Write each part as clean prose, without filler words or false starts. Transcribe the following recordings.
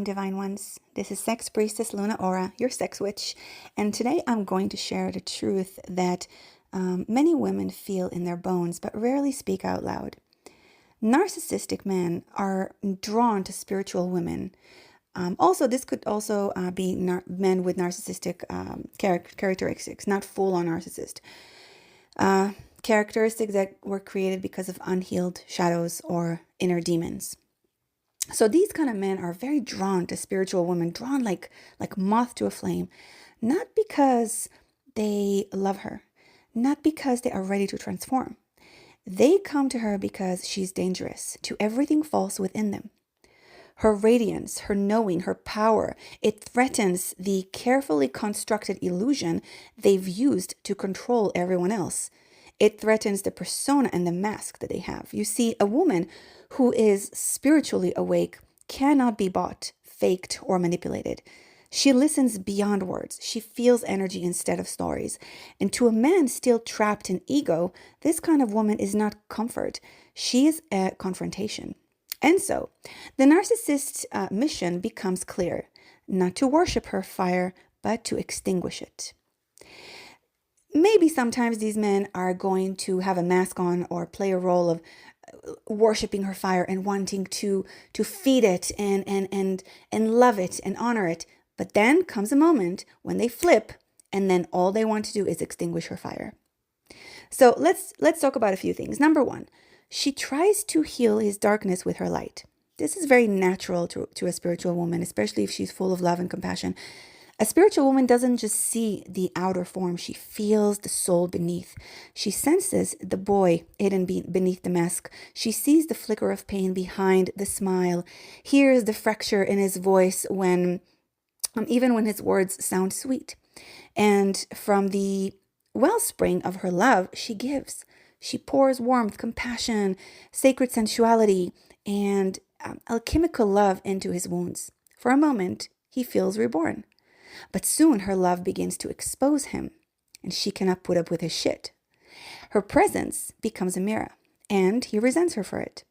Welcome, Divine Ones. This is Sex Priestess Luna Ora, your sex witch, and today I'm going to share the truth that many women feel in their bones but rarely speak out loud. Narcissistic men are drawn to spiritual women. This could also be men with narcissistic characteristics, not full-on narcissist. Characteristics that were created because of unhealed shadows or inner demons. So these kind of men are very drawn to spiritual women, drawn like moth to a flame, not because they love her, not because they are ready to transform. They come to her because she's dangerous to everything false within them. Her radiance, her knowing, her power, it threatens the carefully constructed illusion they've used to control everyone else. It threatens the persona and the mask that they have. You see, a woman who is spiritually awake cannot be bought, faked, or manipulated. She listens beyond words. She feels energy instead of stories. And to a man still trapped in ego, this kind of woman is not comfort. She is a confrontation. And so, the narcissist's mission becomes clear. Not to worship her fire, but to extinguish it. Maybe sometimes these men are going to have a mask on or play a role of worshiping her fire and wanting to feed it and love it and honor it. But then comes a moment when they flip, and then all they want to do is extinguish her fire. So let's talk about a few things. Number one, she tries to heal his darkness with her light. This is very natural to a spiritual woman, especially if she's full of love and compassion. A spiritual woman doesn't just see the outer form, she feels the soul beneath. She senses the boy hidden beneath the mask. She sees the flicker of pain behind the smile, hears the fracture in his voice even when his words sound sweet. And from the wellspring of her love, she gives. She pours warmth, compassion, sacred sensuality, and alchemical love into his wounds. For a moment, he feels reborn. But soon her love begins to expose him, and she cannot put up with his shit. Her presence becomes a mirror, and he resents her for it.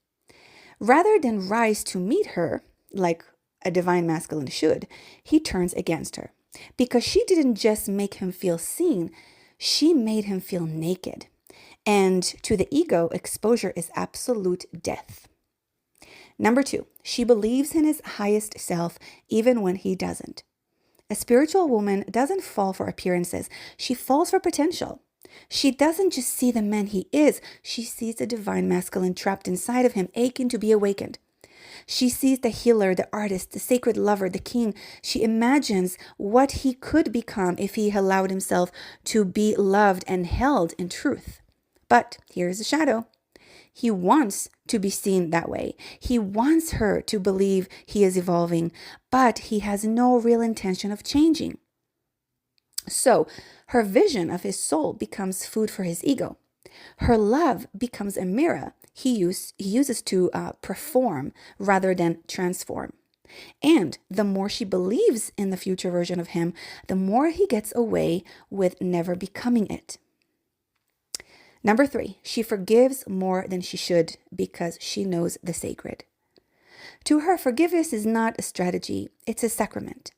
Rather than rise to meet her, like a divine masculine should, he turns against her. Because she didn't just make him feel seen, she made him feel naked. And to the ego, exposure is absolute death. Number two, she believes in his highest self even when he doesn't. A spiritual woman doesn't fall for appearances. She falls for potential. She doesn't just see the man he is. She sees the divine masculine trapped inside of him, aching to be awakened. She sees the healer, the artist, the sacred lover, the king. She imagines what he could become if he allowed himself to be loved and held in truth. But here's the shadow. He wants to be seen that way. He wants her to believe he is evolving, but he has no real intention of changing. So her vision of his soul becomes food for his ego. Her love becomes a mirror he uses to perform rather than transform. And the more she believes in the future version of him, the more he gets away with never becoming it. Number three, she forgives more than she should because she knows the sacred. To her, forgiveness is not a strategy, it's a sacrament.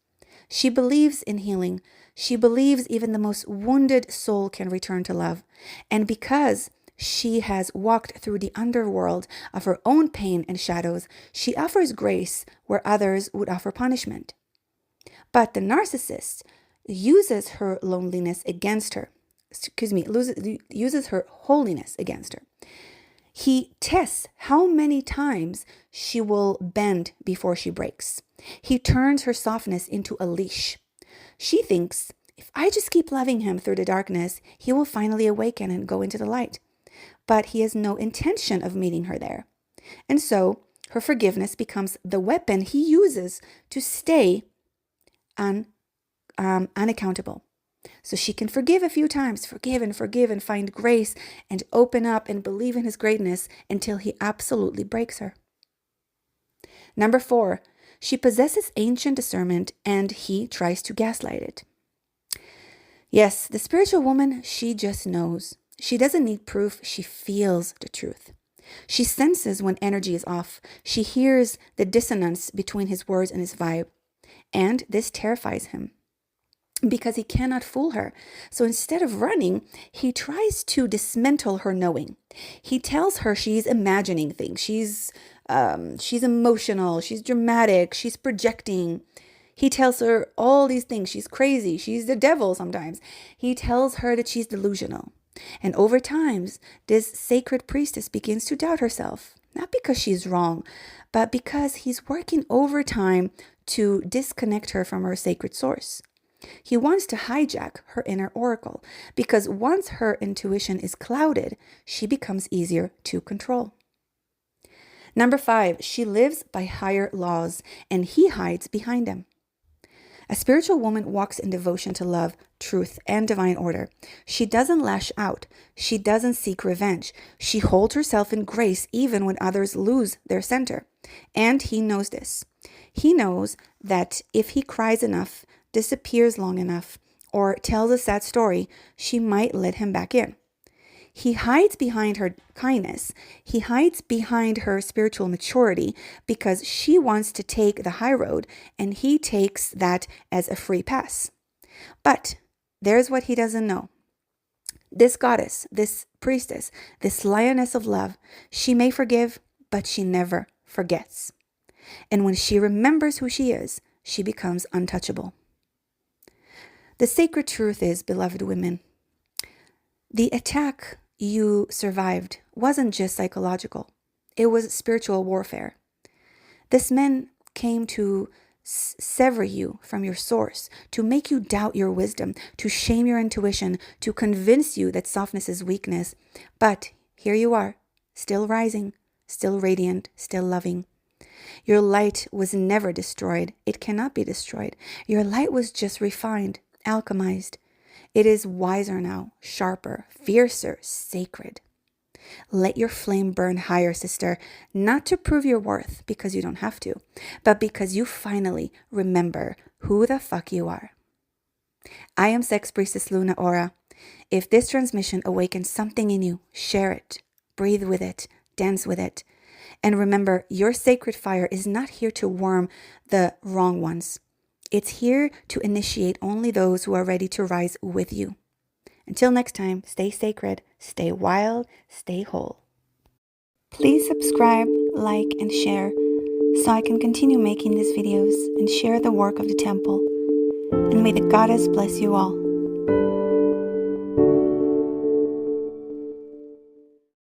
She believes in healing. She believes even the most wounded soul can return to love. And because she has walked through the underworld of her own pain and shadows, she offers grace where others would offer punishment. But the narcissist uses her loneliness against her. Uses her holiness against her. He tests how many times she will bend before she breaks. He turns her softness into a leash. She thinks, if I just keep loving him through the darkness, he will finally awaken and go into the light. But he has no intention of meeting her there. And so her forgiveness becomes the weapon he uses to stay unaccountable. So she can forgive a few times, forgive and find grace and open up and believe in his greatness until he absolutely breaks her. Number four, she possesses ancient discernment and he tries to gaslight it. Yes, the spiritual woman, she just knows. She doesn't need proof, she feels the truth. She senses when energy is off. She hears the dissonance between his words and his vibe. And this terrifies him because he cannot fool her. So instead of running, he tries to dismantle her knowing. He tells her she's imagining things. She's emotional. She's dramatic. She's projecting. He tells her all these things. She's crazy. She's the devil sometimes. He tells her that she's delusional. And over time, this sacred priestess begins to doubt herself. Not because she's wrong, but because he's working overtime to disconnect her from her sacred source. He wants to hijack her inner oracle because once her intuition is clouded, she becomes easier to control. Number 5, she lives by higher laws and he hides behind them. A spiritual woman walks in devotion to love, truth, and divine order. She doesn't lash out. She doesn't seek revenge. She holds herself in grace even when others lose their center. And he knows this. He knows that if he cries enough, disappears long enough, or tells a sad story, she might let him back in. He hides behind her kindness. He hides behind her spiritual maturity because she wants to take the high road and he takes that as a free pass. But there's what he doesn't know. This goddess, this priestess, this lioness of love, she may forgive, but she never forgets. And when she remembers who she is, she becomes untouchable. The sacred truth is, beloved women, the attack you survived wasn't just psychological. It was spiritual warfare. This man came to sever you from your source, to make you doubt your wisdom, to shame your intuition, to convince you that softness is weakness. But here you are, still rising, still radiant, still loving. Your light was never destroyed. It cannot be destroyed. Your light was just refined, alchemized. It is wiser now, sharper, fiercer, sacred. Let your flame burn higher, sister, not to prove your worth, because you don't have to, but because you finally remember who the fuck you are. I am Sex Priestess Luna Ora. If this transmission awakens something in you, share it, breathe with it, dance with it. And remember, your sacred fire is not here to warm the wrong ones. It's here to initiate only those who are ready to rise with you. Until next time, stay sacred, stay wild, stay whole. Please subscribe, like, and share so I can continue making these videos and share the work of the temple. And may the goddess bless you all.